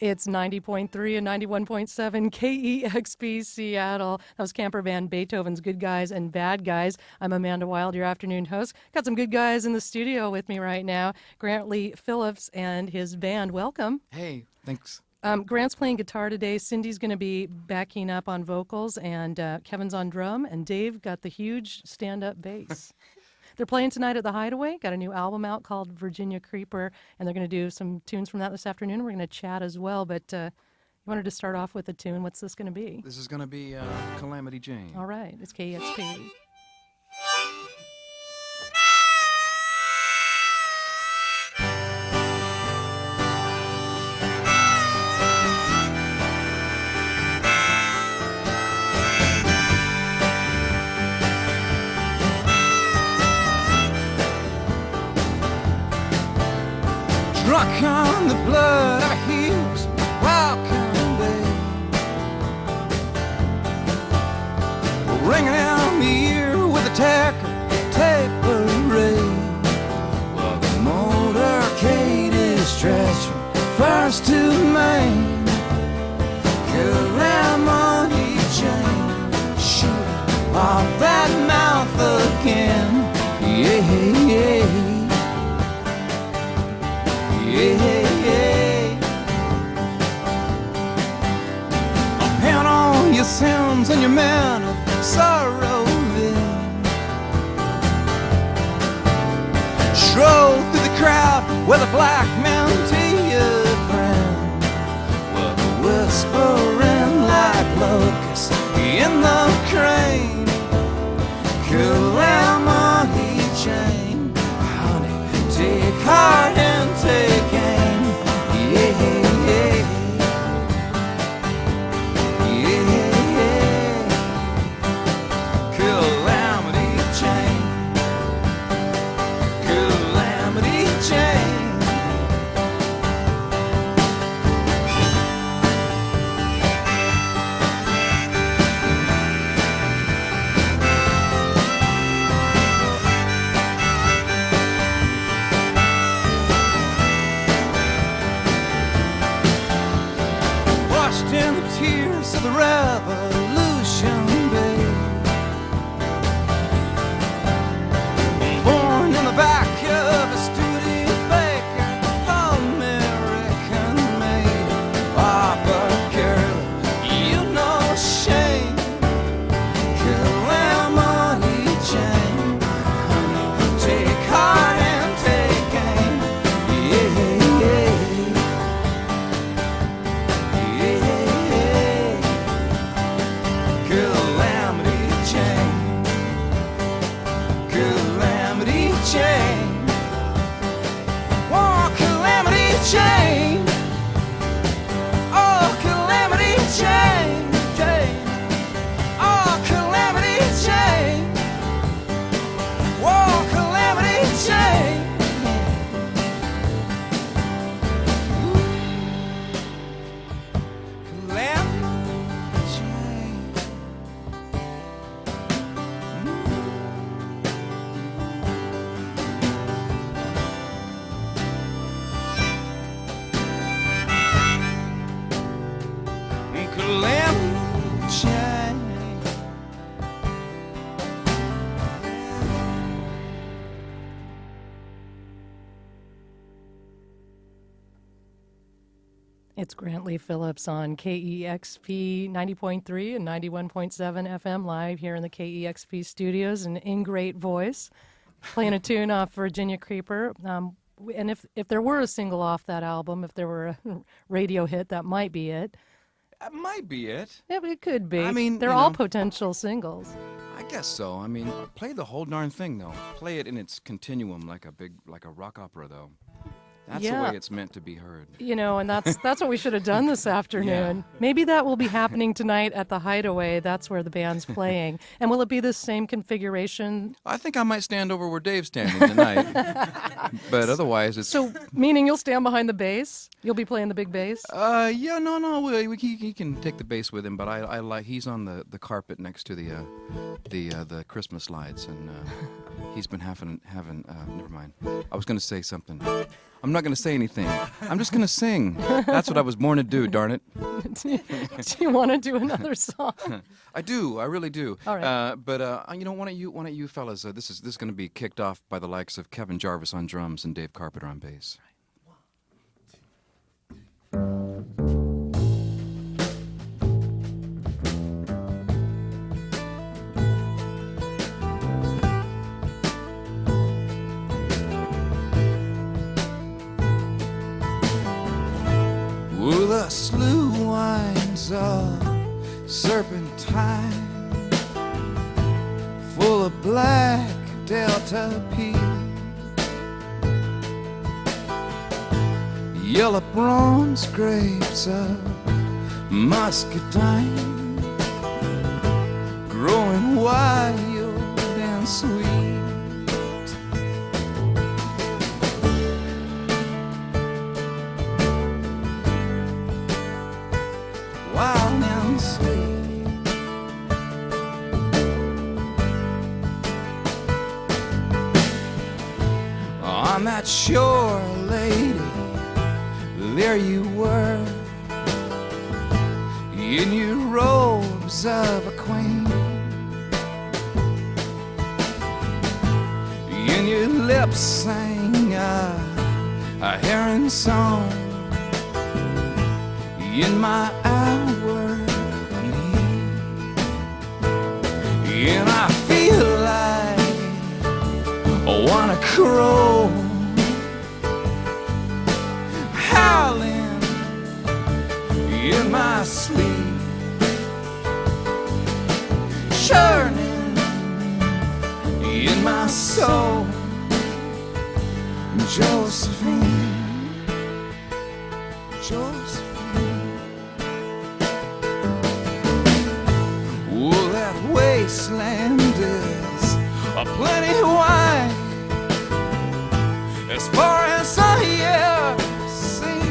It's 90.3 and 91.7 KEXP Seattle. That was camper band Beethoven's Good Guys and Bad Guys. I'm Amanda Wild, your afternoon host. Got some good guys in the studio with me right now. Grantley Phillips and his band. Welcome. Hey, thanks. Grant's playing guitar today. Cindy's going to be backing up on vocals, and Kevin's on drum, and Dave got the huge stand-up bass. They're playing tonight at the Hideaway. Got a new album out called Virginia Creeper, and they're going to do some tunes from that this afternoon. We're going to chat as well, but you wanted to start off with a tune. What's this going to be? This is going to be Calamity Jane. All right, it's KEXP. Drunk on the blood of a huge welcome day, ringing out the ear with a tape parade. Well, the motorcade is stretched from first to main. Calamity Jane, shoot off that mouth again. Yeah, yeah. I'll pound all your sins and your man of sorrow then. Stroll through the crowd with a black mantilla grin. Well, whispering like locusts in the crane. Calamity Jane, honey, take heart and take aim. Yeah, yeah, yeah, yeah. Calamity Jane, Calamity Jane. In the tears of the revolution, babe. Born in the back of a Studebaker, American made. Papa girl, you know shame. Calamity Jane, honey, take heart and take aim. Yeah, yeah. Jane, oh, Calamity Jane, oh, Calamity Jane, Jane, oh, Calamity Jane, oh, Calamity Jane. Calamity Jane. Calamity Jane. It's Grantley Phillips on KEXP 90.3 and 91.7 FM live here in the KEXP studios, and in great voice, playing a tune off Virginia Creeper. And if there were a single off that album, if there were a radio hit, that might be it. That might be it. Yeah, but it could be. I mean, they're you all know, potential singles. I guess so. I mean, play the whole darn thing, though. Play it in its continuum, like a rock opera, though. That's the way it's meant to be heard. You know, and that's what we should have done this afternoon. Yeah. Maybe that will be happening tonight at the Hideaway. That's where the band's playing. And will it be the same configuration? I think I might stand over where Dave's standing tonight. But otherwise, it's... So, meaning you'll stand behind the bass? You'll be playing the big bass? Yeah, no. He can take the bass with him, but I like... He's on the carpet next to the Christmas lights, and He's been having. Never mind. I was gonna say something. I'm not gonna say anything. I'm just gonna sing. That's what I was born to do. Darn it. Do you want to do another song? I do. I really do. All right. But you know, one of you fellas. This is gonna be kicked off by the likes of Kevin Jarvis on drums and Dave Carpenter on bass. Well, the slough winds up serpentine, full of black delta P. Yellow bronze grapes of muscadine, growing wild and sweet. Wild and sweet. On that shore, lady, there you were, in your robes of a queen, and your lips sang a heron song in my hour of need. And I feel like I wanna crow, howling in my sleep, churning in my soul. Josephine, Josephine. Oh, that wasteland is a plenty wide, as far as I ever see.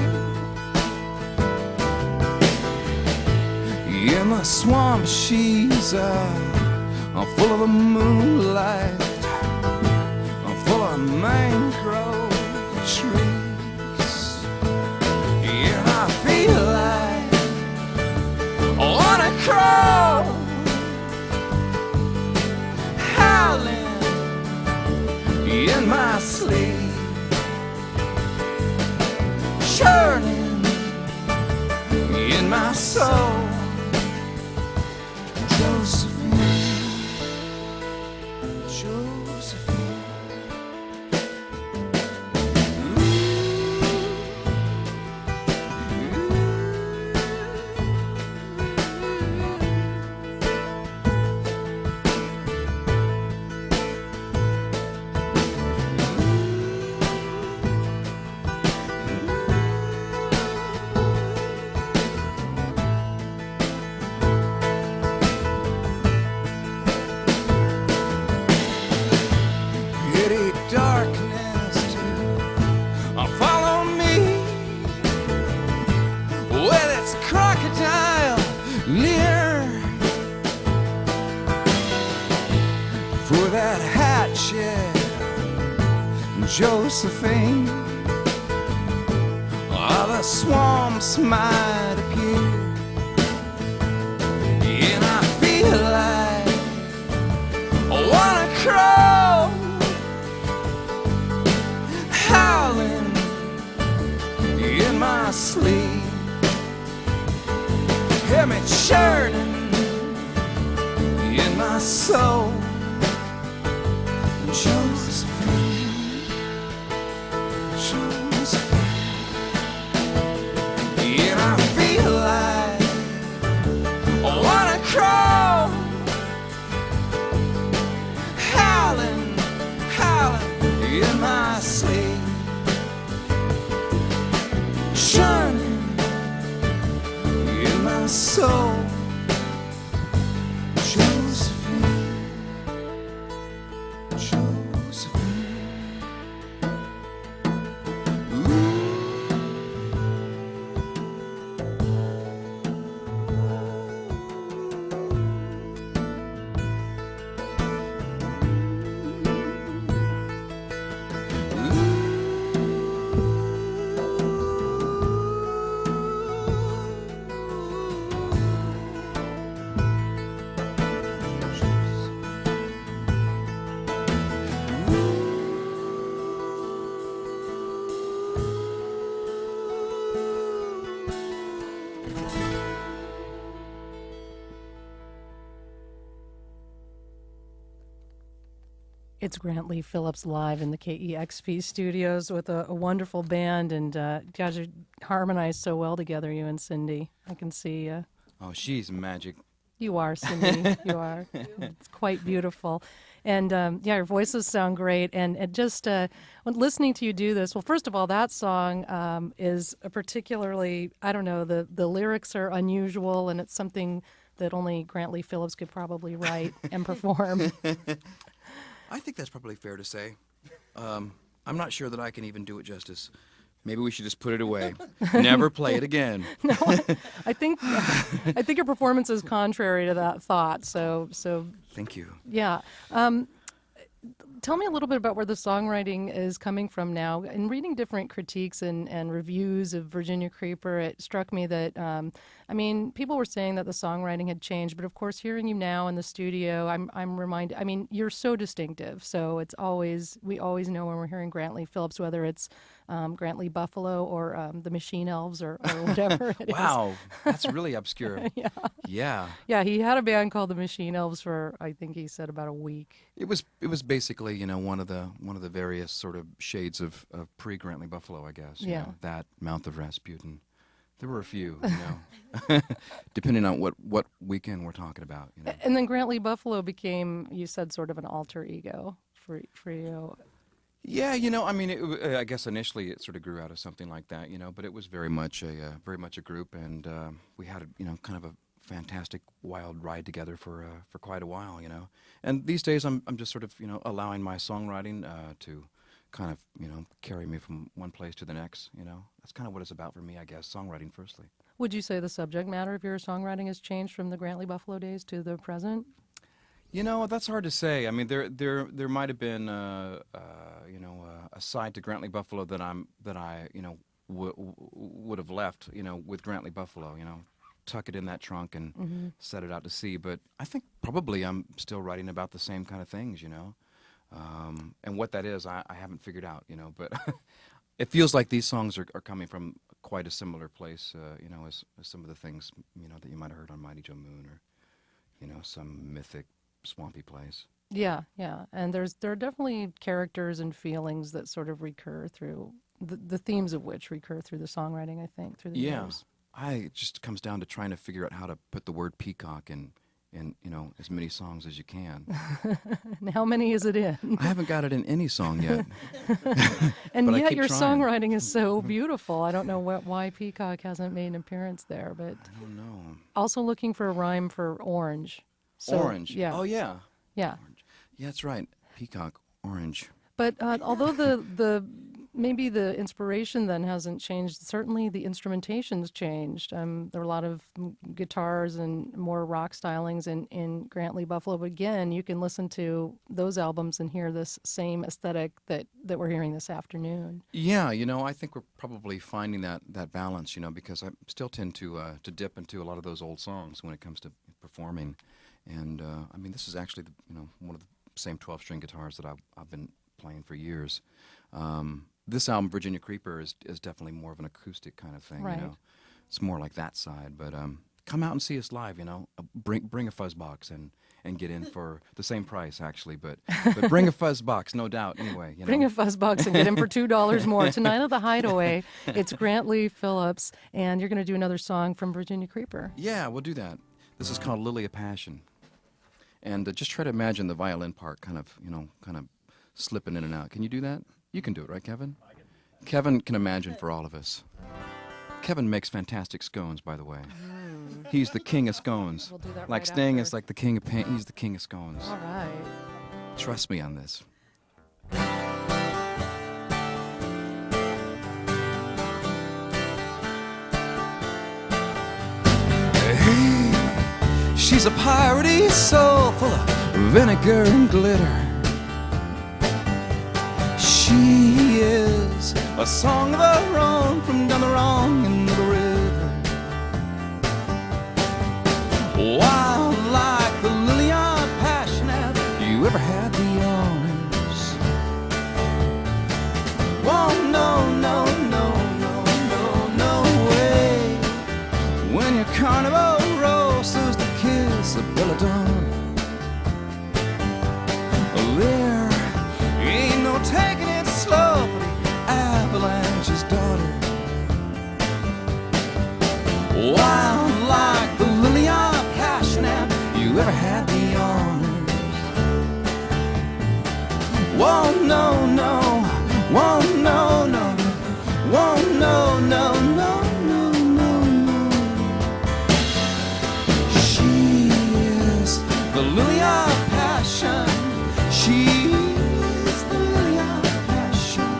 In the swamp, she's full of the moonlight, full of mangrove trees. And I feel like I wanna crawl, howling in my sleep, churning in my soul. Josephine, Josephine. Pity darkness to follow me with its crocodile leer, for that hatchet, Josephine, all the swamps might appear. And I feel like I wanna crawl, howling in my sleep, hear me churning in my soul. Josephine, Josephine. And I feel like I wanna crawl, howling, howling in my sleep, churning in my soul. Josephine, Josephine. It's Grantley Phillips live in the KEXP studios with a wonderful band, and you guys are harmonized so well together, you and Cindy. I can see. Oh, she's magic. You are, Cindy. You are. It's quite beautiful. And yeah, your voices sound great. And it just, when listening to you do this, well, first of all, that song is a particularly, I don't know, the lyrics are unusual, and it's something that only Grantley Phillips could probably write and perform. I think that's probably fair to say. I'm not sure that I can even do it justice. Maybe we should just put it away. Never play it again. No, I think your performance is contrary to that thought. So Thank you. yeah. Tell me a little bit about where the songwriting is coming from now. In reading different critiques and reviews of Virginia Creeper, it struck me that, I mean, people were saying that the songwriting had changed, but of course, hearing you now in the studio, I'm reminded, I mean, you're so distinctive. So we always know when we're hearing Grantley Phillips, whether it's Grantley Buffalo or the Machine Elves or whatever it is. Wow, that's really obscure. Yeah. Yeah. Yeah, he had a band called the Machine Elves for, I think he said, about a week. It was basically, you know, one of the various sort of shades of pre-Grantley Buffalo, I guess. You Yeah. know, that, Mouth of Rasputin. There were a few, you know, depending on what weekend we're talking about. You know. And then Grantley Buffalo became, you said, sort of an alter ego for you. Yeah, you know, I mean, I guess initially it sort of grew out of something like that, you know, but it was very much a group, and we had, you know, kind of a fantastic wild ride together for quite a while, you know. And these days I'm just sort of, you know, allowing my songwriting to kind of, you know, carry me from one place to the next, you know. That's kind of what it's about for me, I guess, songwriting firstly. Would you say the subject matter of your songwriting has changed from the Grantley Buffalo days to the present? You know, that's hard to say. I mean, there might have been, you know, a side to Grantley Buffalo that I, you know, would have left, you know, with Grantley Buffalo, you know, tuck it in that trunk and set it out to sea. But I think probably I'm still writing about the same kind of things, you know. And what that is, I haven't figured out, you know. But it feels like these songs are coming from quite a similar place, you know, as some of the things, you know, that you might have heard on Mighty Joe Moon or, you know, some mythic swampy place. Yeah, yeah. And there are definitely characters and feelings that sort of recur through, the themes of which recur through the songwriting, I think, through the years. It just comes down to trying to figure out how to put the word peacock in, you know, as many songs as you can. And how many is it in? I haven't got it in any song yet. And but I yet keep your trying. songwriting is so beautiful. I don't know why Peacock hasn't made an appearance there, but I don't know. also looking for a rhyme for orange. So, Orange. Yeah. Oh, yeah. Yeah. Orange. Yeah, that's right. Peacock, orange. But although maybe the inspiration then hasn't changed, certainly the instrumentation's changed. There were a lot of guitars and more rock stylings in Grantley Buffalo. But again, you can listen to those albums and hear this same aesthetic that we're hearing this afternoon. Yeah, you know, I think we're probably finding that balance, you know, because I still tend to dip into a lot of those old songs when it comes to performing. And, I mean, this is actually, you know, one of the same 12-string guitars that I've been playing for years. This album, Virginia Creeper, is definitely more of an acoustic kind of thing, Right. you know. It's more like that side. But come out and see us live, you know. Bring a fuzz box and get in for the same price, actually. But bring a fuzz box, no doubt, anyway. You know? Bring a fuzz box and get in for $2 more. Tonight at the Hideaway, it's Grantley Phillips, and you're going to do another song from Virginia Creeper. Yeah, we'll do that. This is called Lily of Passion. And just try to imagine the violin part kind of slipping in and out. Can you do that? You can do it, right, Kevin? I can. Kevin can imagine for all of us. Kevin makes fantastic scones, by the way. He's the king of scones. We'll do that like right Sting after. is like the king of paint. He's the king of scones. All right. Trust me on this. Hey, she's a piratey soul full of vinegar and glitter. She is a song of her own from down the wrong end of the river. Wild like the lily of passion. Have you ever had the honors? Oh, no, no, no, no, no, no way. When your carnival roast is the kiss of belladonna. There Wild like the lily of passion, have you ever had the honors? Whoa, no, no, whoa, no, no, whoa, no, no, no, no, no, no. She is the lily of passion. She is the lily of passion.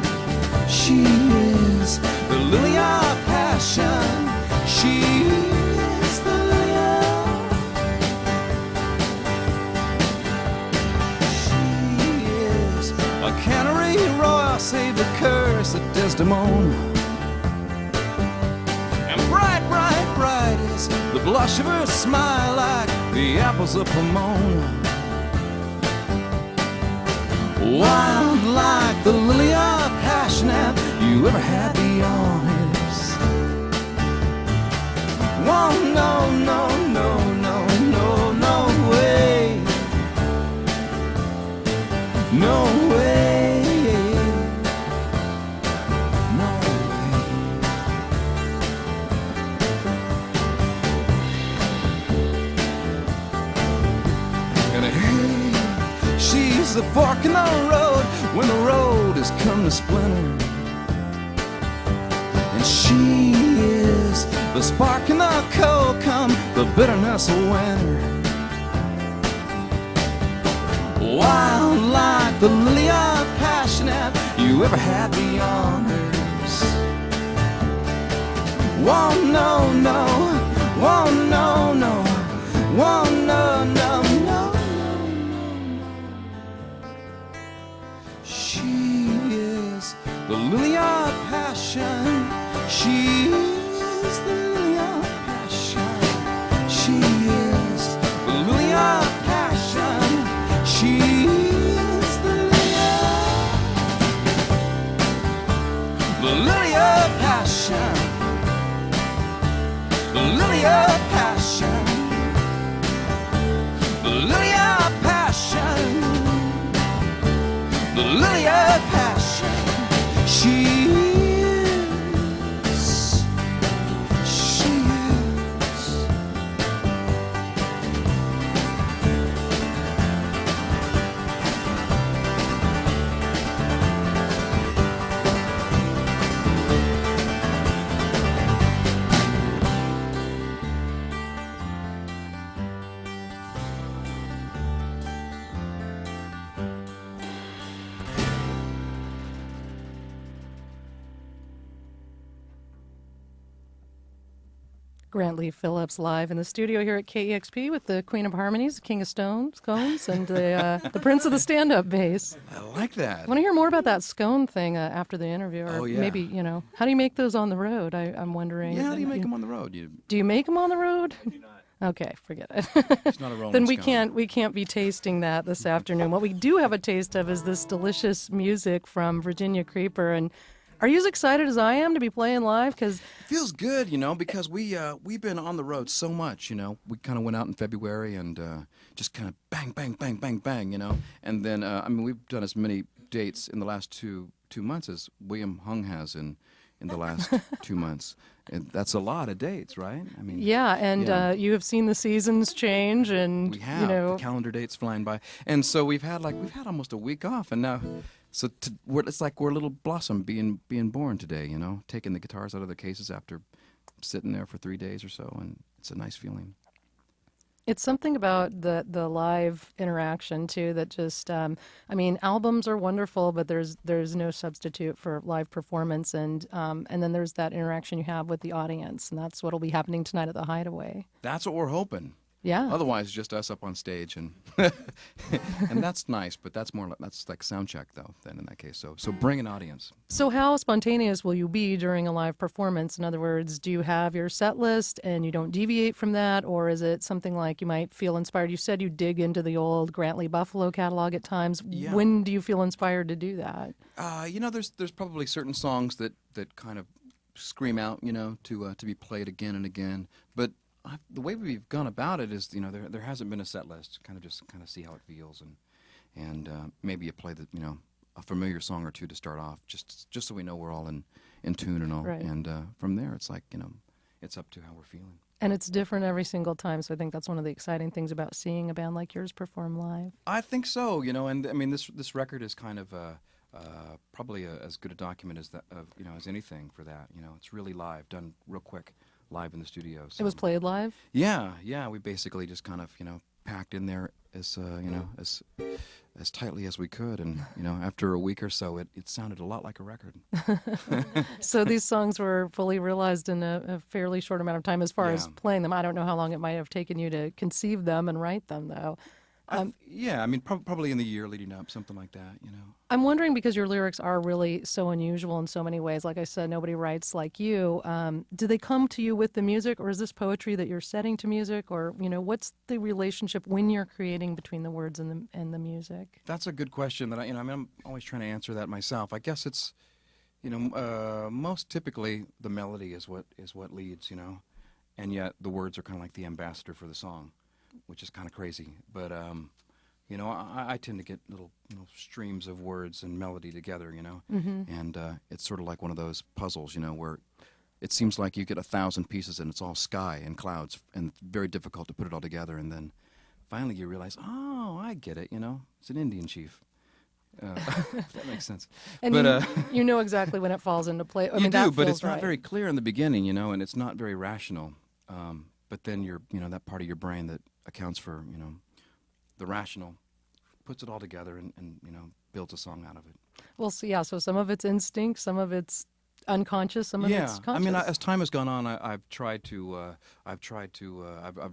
She is the lily of passion. She is the lily of. She is a canary royal, save the curse of Desdemona. And bright, bright, bright is the blush of her smile, like the apples of Pomona. Wild like the lily of passion, have you ever had the honors? Whoa, no, no, no, no, no, no way. No way. No way. And hey, she's the fork in the road when the road has come to splinter. And she is the spark in the cold, come the bitterness of winter. Wild like the lily of passion, have you ever had the honors? Whoa, no, no, whoa, no, no, whoa, no, no, no. She is the lily of passion. She is the lily of passion. She is the lily of passion. She is the lily of passion. The lily of passion. The lily of passion. The lily of passion. She is. She is. Grant Lee Phillips live in the studio here at KEXP with the Queen of Harmonies, the King of Scones, and the Prince of the stand-up bass. I like that. I want to hear more about that scone thing after the interview, or Oh, yeah. maybe, how do you make those on the road? I'm wondering. Yeah, how do you make them on the road? Do you make them on the road? Okay, forget it. It's not a rolling Then we scone. can't be tasting that this afternoon. What we do have a taste of is this delicious music from Virginia Creeper. And are you as excited as I am to be playing live? Because Feels good, because we've been on the road so much, We kind of went out in February and just kind of bang, bang, bang, bang, bang, And then, we've done as many dates in the last two months as William Hung has in the last 2 months. And that's a lot of dates, right? yeah, and you have seen the seasons change, and we have the calendar dates flying by, and so we've had almost a week off, and now. So it's like we're a little blossom being born today, taking the guitars out of their cases after sitting there for 3 days or so, and it's a nice feeling. It's something about the live interaction too that just albums are wonderful, but there's no substitute for live performance, and then there's that interaction you have with the audience, and that's what'll be happening tonight at the Hideaway. That's what we're hoping. Yeah. Otherwise, it's just us up on stage, and and that's nice, but that's like sound check though. Then in that case, so bring an audience. So how spontaneous will you be during a live performance? In other words, do you have your set list and you don't deviate from that, or is it something like you might feel inspired? You said you dig into the old Grant Lee Buffalo catalog at times. Yeah. When do you feel inspired to do that? There's probably certain songs that kind of scream out, to be played again and again, but. The way we've gone about it is, there hasn't been a set list. Kind of see how it feels, and maybe you play a familiar song or two to start off, just so we know we're all in tune and all. Right. And from there, it's like it's up to how we're feeling. And it's different every single time, so I think that's one of the exciting things about seeing a band like yours perform live. I think so, you know, and I mean this record is kind of probably as good a document as that, you know, as anything for that. You know, it's really live, done real quick, live in the studio. So. It was played live? Yeah, yeah. We basically just kind of, you know, packed in there as you know, as tightly as we could, and you know, after a week or so, it sounded a lot like a record. So these songs were fully realized in a fairly short amount of time as far as playing them. I don't know how long it might have taken you to conceive them and write them, though. Yeah, I mean, probably in the year leading up, something like that, you know. I'm wondering, because your lyrics are really so unusual in so many ways. Like I said, nobody writes like you. Do they come to you with the music, or is this poetry that you're setting to music, or you know, what's the relationship when you're creating between the words and the music? That's a good question. That I mean, I'm always trying to answer that myself. I guess it's, you know, most typically the melody is what leads, you know, and yet the words are kind of like the ambassador for the song, which is kind of crazy. But you know, I tend to get little streams of words and melody together, you know, and it's sort of like one of those puzzles, you know, where it seems like you get 1,000 pieces and it's all sky and clouds, and it's very difficult to put it all together, and then finally you realize, oh, I get it, you know, it's an Indian chief. If that makes sense. And but you know exactly when it falls into play. I mean, you that do, but feels it's not right. very clear in the beginning, you know, and it's not very rational. But then you know, that part of your brain that accounts for, you know, the rational puts it all together and you know, builds a song out of it. Well, so yeah, so some of it's instinct, some of it's unconscious, some of it's conscious. I mean, as time has gone on, I've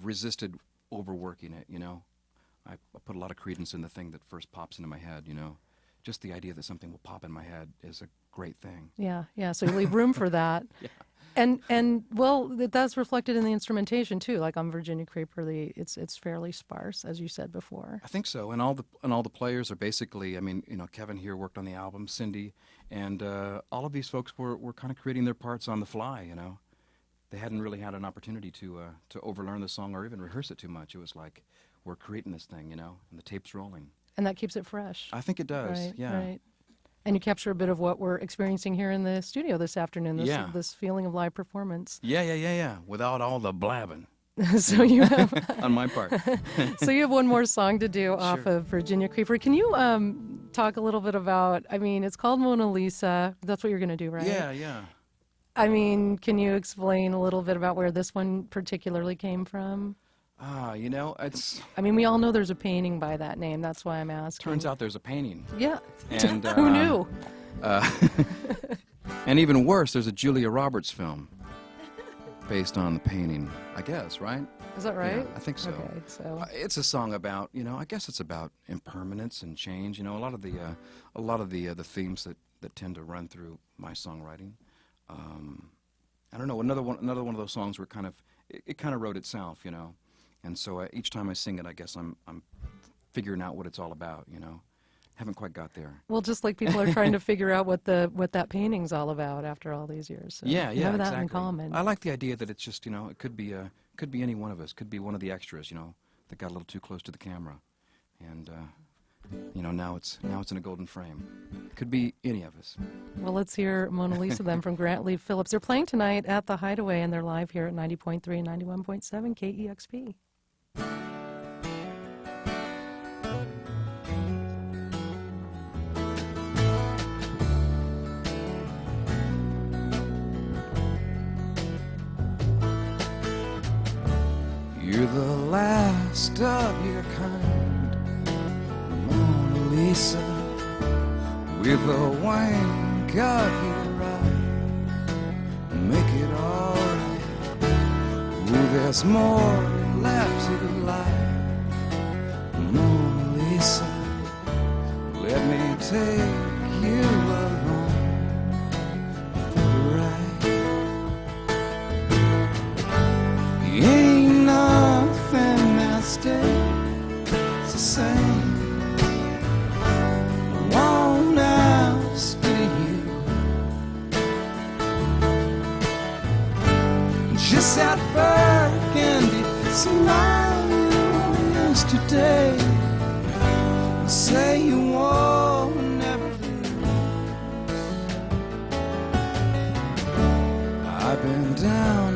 resisted overworking it, you know. I put a lot of credence in the thing that first pops into my head, you know. Just the idea that something will pop in my head is a great thing. Yeah, so you leave room for that. Yeah. And well, that's reflected in the instrumentation too. Like on Virginia Creeper, it's fairly sparse, as you said before. I think so, and all the players are basically. I mean, you know, Kevin here worked on the album, Cindy, and all of these folks were kind of creating their parts on the fly. You know, they hadn't really had an opportunity to overlearn the song or even rehearse it too much. It was like, we're creating this thing, you know, and the tape's rolling. And that keeps it fresh. I think it does. Right, yeah. Right. And you capture a bit of what we're experiencing here in the studio this afternoon, this feeling of live performance. Yeah. Without all the blabbing. So you have on my part. So you have one more song to do off of Virginia Creeper. Can you talk a little bit about, I mean, it's called Mona Lisa. That's what you're going to do, right? Yeah. I mean, can you explain a little bit about where this one particularly came from? You know, it's... I mean, we all know there's a painting by that name. That's why I'm asking. Turns out there's a painting. Yeah. And, who knew? And even worse, there's a Julia Roberts film based on the painting, I guess, right? Is that right? Yeah, I think so. Okay, so it's a song about, you know, I guess it's about impermanence and change. You know, a lot of the themes that tend to run through my songwriting. I don't know. Another one of those songs where it kind of wrote itself, you know. And so each time I sing it, I guess I'm figuring out what it's all about, you know. Haven't quite got there. Well, just like people are trying to figure out what that painting's all about after all these years. So yeah, you have that exactly. in common. I like the idea that it's just, you know, it could be any one of us, could be one of the extras, you know, that got a little too close to the camera, and you know, now it's in a golden frame. Could be any of us. Well, let's hear Mona Lisa then from Grant Lee Phillips. They're playing tonight at the Hideaway, and they're live here at 90.3 and 91.7 KEXP. You're the last of your kind, Mona Lisa, with a wink of your eye. Make it alright. Ooh, there's more left to life, Mona Lisa. Let me take you along the ride. Ain't nothing that stays the same. I won't ask you. Just that burgundy smile yesterday. Say you won't never lose. I've been down,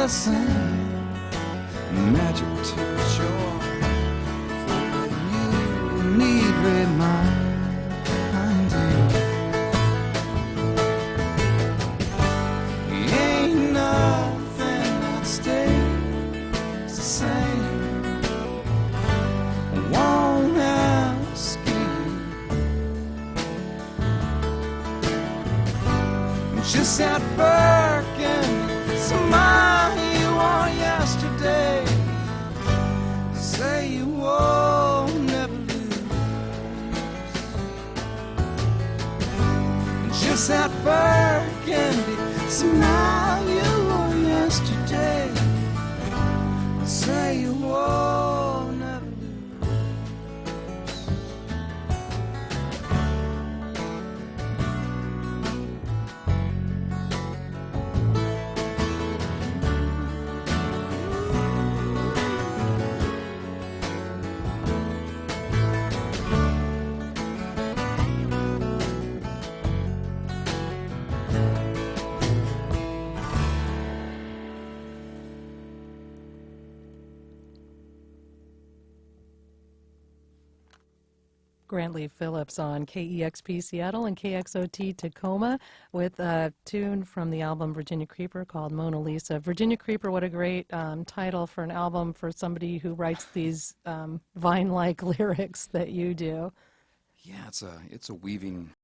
the same magic to the shore. For you need reminding. Ain't nothing that stays the same. Won't ask you. Just that Birkin smile you wore yesterday. Say you won't never lose. Just that Birkin smile you wore yesterday. Say you won't never lose. Grantley Phillips on KEXP Seattle and KXOT Tacoma with a tune from the album Virginia Creeper called Mona Lisa. Virginia Creeper, what a great title for an album for somebody who writes these vine-like lyrics that you do. Yeah, it's a weaving